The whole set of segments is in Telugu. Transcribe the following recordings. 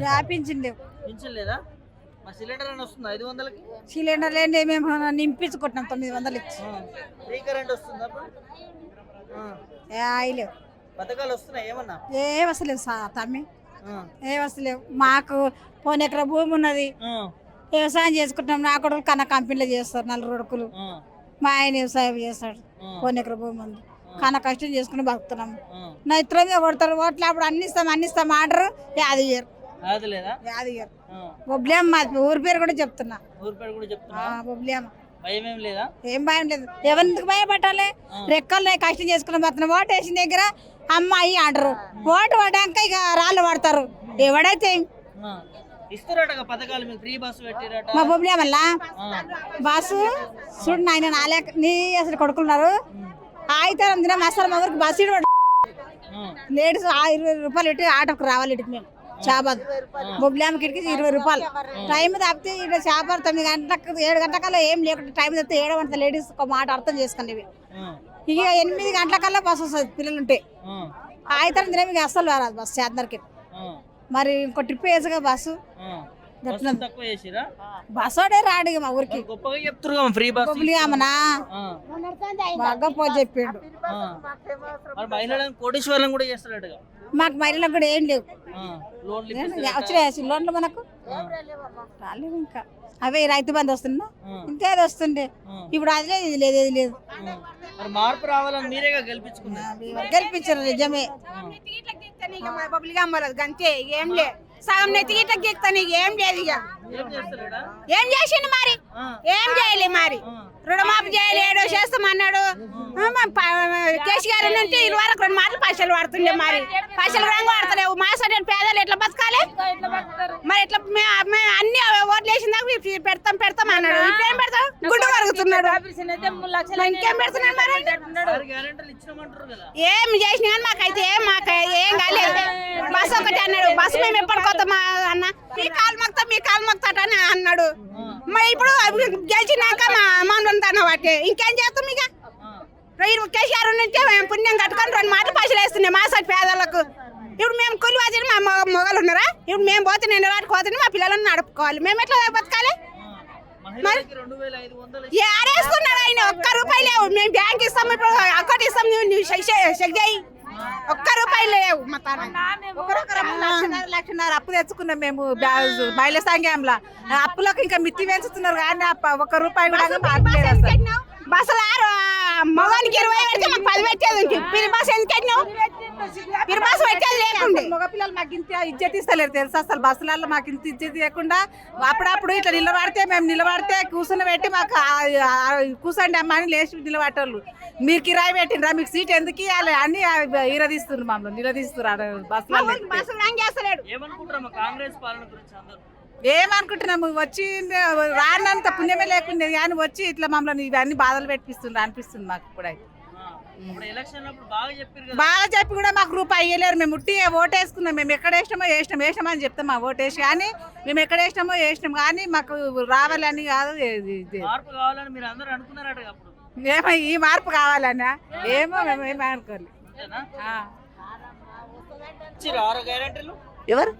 రాపించిండే పింఛన్లేదా? మా సిలిండర్ అని వస్తుంది 500కి. సిలిండర్ లేని మేము నింపించుకుంటున్నాం 900 ఇచ్చి. ఫ్రీ కరెంట్ వస్తుంది అప్పుడు. లేవు పథకాలు వస్తున్నాయి ఏమన్నా? ఏ వస్తలేవు తమ్మి, ఏ వస్తలేవు. మాకు పోనీ ఎకరా భూమి ఉన్నది, వ్యవసాయం చేసుకుంటున్నాం. నా కొడుకు కన్నా కంపెనీలో చేస్తారు 4 కొడుకులు. మా ఆయన వ్యవసాయం చేస్తాడు, పోనీ ఎకరా భూమి ఉంది. కన్నా కష్టం చేసుకుని బతుకుతున్నాం. నా ఇతర మీద కొడతారు ఓట్లు, అప్పుడు అన్నిస్తాం ఆర్డర్ యాది ఇయ్యరు. బొబ్లేం మా ఊరి పేరు కూడా చెప్తున్నా. బొబ్లేం భయం లేదా? ఏం భయం లేదు. ఎవరికి భయపట్టాలి? రెక్కలు కష్టం చేసుకుని బతున్నా. ఓటు వేసిన దగ్గర అమ్మాయి అంటారు, ఓటు పడ్డాక ఇక రాళ్ళు పడతారు. ఎవడైతే మా బొబ్లేమల్లా బస్సు చూడు నాయన నీ అసలు కొడుకున్నారు. ఆయితారం దిన మసాలా మా ఊరికి బస్సు లేడీస్ 20 రూపాయలు పెట్టి ఆటోకి రావాలి. ఇటుకు మేము చేపదు బొబ్లేమ్మ కిటికి 20 రూపాయలు టైం తప్పితే ఇక్కడ చేపలు 9 గంటలకు 7 గంటలకల్లా ఏం లేకుండా టైం తప్పితే 7 గంటల లేడీస్ ఒక మాట అర్థం చేసుకోండి. ఇక 8 గంటలకల్లా బస్సు వస్తుంది పిల్లలు ఉంటే. ఆయితారం దిన మీకు అస్సలు రాదు బస్సు చేద్దరికి. మరి ఇంకో ట్రిప్ వేసుగా బస్సు బస్సు రాడు మా ఊరికి. బొబ్లేమ్మనా బాగా పో చెప్పిండు. మాకు మహిళలకు కూడా ఏం లేవు. వచ్చినాయి లోన్లు మనకు రాలేదు. ఇంకా అవే రైతు బంధు వస్తున్నా, ఇంకేది వస్తుండే. ఇప్పుడు అది లేదు, ఇది లేదు, ఏది లేదు. మార్పు రావాలని మీరేగా గెలిపించారు నిజమే. అంతే ఏం లేదు. సగం నెత్తికి ఇట్లా గీక్తాను. ఏం లేదు. ఇక ఏం చేసిండు మరి? ఏం చేయలే. మరి రుణమాఫీ చేయలేడు, చేస్తామన్నాడు. కేసీఆర్ నుండి ఇది వరకు 2 మాటలు పైసలు పడుతుండే. మరి పైసలు రంగు పడతలేవు. మా సైడ్ పేదలు ఎట్లా బతకాలి? మరి ఎట్లా మేము అన్ని ఓట్లు వేసిన దాకా పెడతాం అన్నాడు. ఇప్పుడేం పెడతాం? గుడ్డు కరుగుతున్నాడు. ఇంకేం పెడుతున్నాడు? మరి ఏం చేసినా కానీ మాకు ఏం కాలేదు. బస్సు ఒకటి అన్నాడు. బస్సు మేము ఎప్పటికొస్తామా అన్న, మీ కాలు మొక్తాట అని అన్నాడు. మరి ఇప్పుడు గెలిచినాక మమ్మల్ని తన వాటి ఇంకేం చేస్తాం? ఇక కేసీఆర్ నుంటే పుణ్యం కట్టుకొని 2 మాటలు పైసలు వేస్తున్నాయి మా సైడ్ పేదలకు. ఇప్పుడు మేము కూలి వాచి మా మొగలు ఉన్నారా? ఇప్పుడు మేము పోతే నేను వాటికి పోతే మా పిల్లలను నడుపుకోవాలి. మేము ఎట్లా బతకాలి? మరి ఆడేస్తున్నాడు ఆయన. 1 రూపాయి లేవు. మేము బ్యాంక్ ఇస్తాం, ఇప్పుడు అకౌంట్ ఇస్తాం, చెక్ చేయి. 1 రూపాయి లేవు. మా లక్షన్నర అప్పు తెచ్చుకున్నాం మేము మహిళా సంఘంలో. అప్పులకు ఇంకా మిత్తి పెంచుతున్నారు కానీ 1 రూపాయి కూడా. బస్సులు మగానికి 20 పెడితే మాకు 10 పెట్టేది. పిరి బస్సు ఎందుకు పెట్టినావు? పిరి బస్సు పెట్టేది లేకుండా మగపిల్లలు మాకు ఇంత ఇజ్జత్ ఇస్తలేరు తెలుసా? అసలు బస్సులలో మాకు ఇంత ఇజ్జత్ ఇవ్వకుండా అప్పుడప్పుడు ఇట్లా నిలబడితే కూర్చుని పెట్టి మాకు కూర్చోండి అమ్మ అని లేచి నిలబట్టేవాళ్ళు. మీరు కిరాయి పెట్టినరా, మీకు సీట్ ఎందుకు ఇవ్వాలి అని ఇరదీస్తున్నారు. మమ్మల్ని నిలదీస్తున్నారు బస్సులు. ఏమనుకుంటున్నాము? వచ్చి రానంత పుణ్యమే లేకుండా కానీ వచ్చి ఇట్లా మమ్మల్ని ఇవన్నీ బాధలు పెట్టిస్తుండ్రు అనిపిస్తుంది మాకు. ఇప్పుడైతే బాగా చెప్పి కూడా మాకు రూపాయి ఇవ్వలేరు. మేము ఉట్టి ఓటేసుకున్నాం. మేము ఎక్కడ వేసినామని చెప్తాం. మా ఓటేసి కానీ మేము ఎక్కడ వేసినాం కానీ మాకు రావాలని కాదు. ఏమో ఈ మార్పు కావాలన్నా ఏమో మేము ఏమో అనుకోలేదు. ఎవరు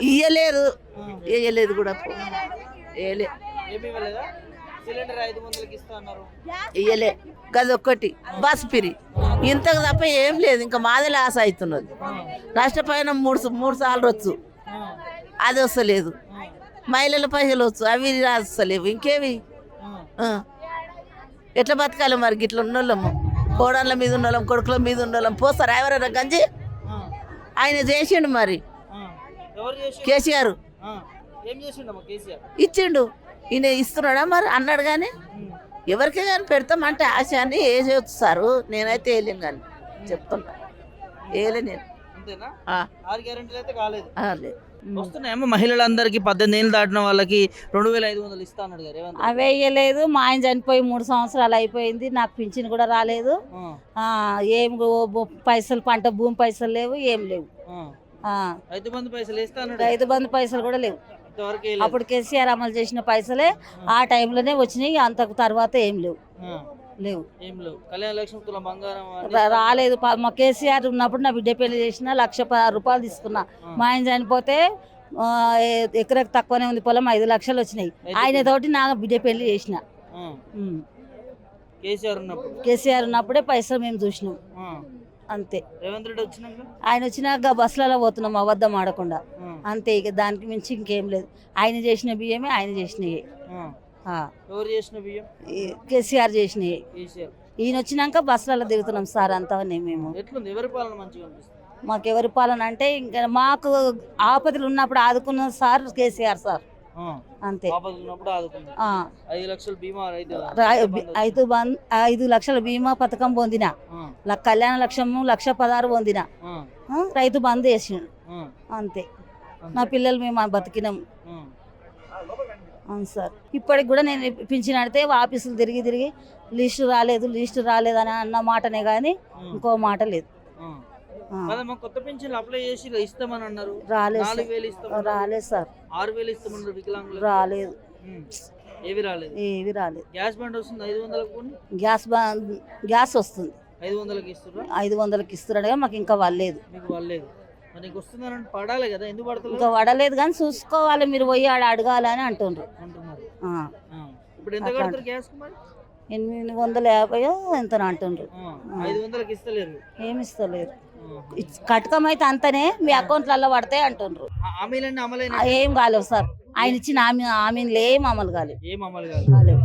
ఇయ్యలేదు కూడా ఇయ్యలే. గదొక్కటి బస్ పిరి ఇంతకు తప్ప ఏం లేదు. ఇంకా మాదే లాస్ అవుతున్నది. నష్టపోయిన 3 సార్లు వచ్చు, అది వస్తలేదు. మహిళల పైసలు వచ్చు, అవి వస్తలేవు. ఇంకేవి ఎట్లా బతకాలి మరి? గిట్ల ఉన్నోళ్ళము, కోడళ్ళ మీద ఉన్నోళ్ళం, కొడుకుల మీద ఉన్నోళ్ళం పోస్తారా ఎవరైనా గంజి? ఆయన చేసిండు మరి. కేసీఆర్ ఇచ్చిండు, ఈయన ఇస్తున్నాడా మరి అన్నాడు. కానీ ఎవరికి కానీ పెడతామంటే ఆశ అని ఏ చేస్తారు. నేనైతే వేయలేను కానీ చెప్తున్నా, వేయలే నేను. మహిళలందరికీ 18 ఏళ్ళు దాటిన వాళ్ళకి 2500 ఇస్తా అన్నాడు కదా. అవి వేయలేదు. మా ఆయన చనిపోయి 3 సంవత్సరాలు అయిపోయింది. నాకు పింఛన్ కూడా రాలేదు. ఏం పైసలు, పంట భూమి పైసలు లేవు, ఏం లేవు. రైతు బంధు పైసలు కూడా లేవు. అప్పుడు కేసీఆర్ అమలు చేసిన పైసలే ఆ టైంలోనే వచ్చినాయి. అంతకు తర్వాత ఏం లేవు. రాలేదు. మా కేసీఆర్ ఉన్నప్పుడు నా బిడ్డ పెళ్లి చేసిన 1,16,000 రూపాయలు తీసుకున్నా. మా ఆయన చనిపోతే ఎకరకు తక్కువనే ఉంది పొలం 5 లక్షలు వచ్చినాయి. ఆయన తోటి నా బిడ్డ పెళ్లి చేసిన. కేసీఆర్ ఉన్నప్పుడు కేసీఆర్ ఉన్నప్పుడే పైసలు మేము చూసినాం అంతే. రేవంత్ రెడ్డి వచ్చినాక ఆయన వచ్చినాక బస్సులలో పోతున్నాం అబద్ధం ఆడకుండా అంతే. ఇక దానికి మించి ఇంకేం లేదు. ఆయన చేసిన బియ్యమే ఆయన చేసినవి. ఎవరు చేసిన బియ్యం? కేసీఆర్ చేసినవి. కేసీఆర్. ఈయన వచ్చినాక బస్సులలో తిరుగుతున్నాం సార్ అంతా మేము. ఎట్లుంది ఎవరి పాలన మంచిగా అనిపిస్తుంది? మాకు ఎవరి పాలన అంటే ఇంకా మాకు ఆపదలు ఉన్నప్పుడు ఆదుకున్న సార్ కేసీఆర్ సార్ అంతే. ఆపదలు ఉన్నప్పుడు ఆదుకుంది. 5 లక్షల బీమా రైతు 5 లక్షల బీమా పథకం పొందిన, కళ్యాణ లక్ష్యము 1,16,000 పొందిన, రైతు బంద్ చేసిన అంతే. నా పిల్లలు మేము బతికినాం. అవును సార్. ఇప్పటికి కూడా నేను పింఛన్ అడితే ఆఫీసులు తిరిగి లిస్టు రాలేదు అని అన్న మాటనే కానీ ఇంకో మాట లేదు. కొత్త పెన్షన్ అప్లై చేసి ఇస్తామని అన్నారు. రాలేదు 4,000 ఇస్తాం. రాలేదు సార్. 6,000 ఇస్తామన్నారు వికలాంగులు. రాలేదు. ఏవి రాలేదు. గ్యాస్ బండ్ వస్తుంది 500. గ్యాస్ వస్తుంది 500కి ఇస్తున్నారు. 500కి ఇస్తున్నాడు మాకు ఇంకా వాళ్ళలేదు. మీకు వాళ్ళలేదు. మరి వస్తుందని పడాలి కదా, ఎందుకు పడతలేదు? ఇంకా పడలేదు కానీ చూసుకోవాలి, మీరు పోయి ఆడ అడగాలి అని అంటున్నారు. ఇప్పుడు ఎంత కడతారు గ్యాస్? 850 ఎంత అంటుండ్రు. 500కి ఇస్తలేరు. ఏమి ఇస్తలేరు. కటకం అయితే అంతనే మీ అకౌంట్లలో పడతాయి అంటుండ్రు. హామీలన్నీ అమలైన ఏం కాలేవు సార్. ఆయన ఇచ్చిన హామీలు ఏం అమలు కాలేవు. ఏం అమలు కాలేదు.